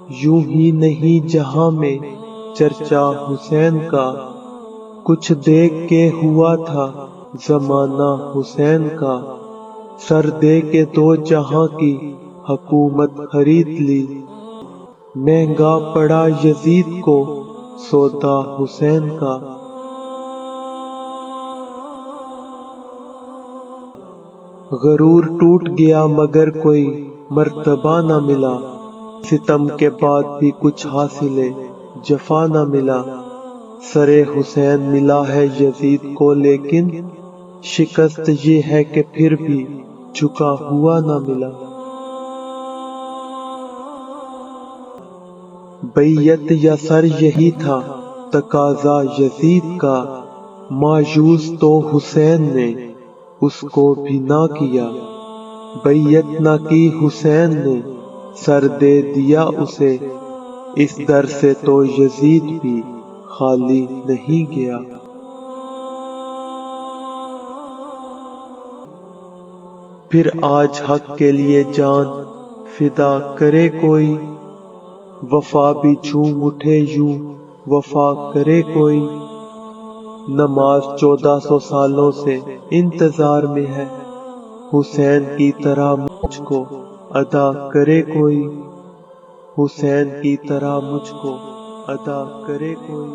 یوں ہی نہیں جہاں میں چرچا حسین کا، کچھ دیکھ کے ہوا تھا زمانہ حسین کا، سر دے کے دو جہاں کی حکومت خرید لی، مہنگا پڑا یزید کو سودا حسین کا۔ غرور ٹوٹ گیا مگر کوئی مرتبہ نہ ملا، ستم کے بعد بھی کچھ حاصل جفا نہ ملا، سر حسین ملا ہے یزید کو لیکن شکست یہ ہے کہ پھر بھی جھکا ہوا نہ ملا۔ بیعت یا سر یہی تھا تقاضا یزید کا، مایوس تو حسین نے اس کو بھی نہ کیا، بیعت نہ کی حسین نے سر دے دیا اسے، اس در سے تو یزید بھی خالی نہیں گیا۔ پھر آج حق کے لیے جان فدا کرے کوئی، وفا بھی جھوم اٹھے یوں وفا کرے کوئی، نماز 1400 سالوں سے انتظار میں ہے، حسین کی طرح مجھ کو ادا کرے کوئی، حسین کی طرح مجھ کو ادا کرے کوئی۔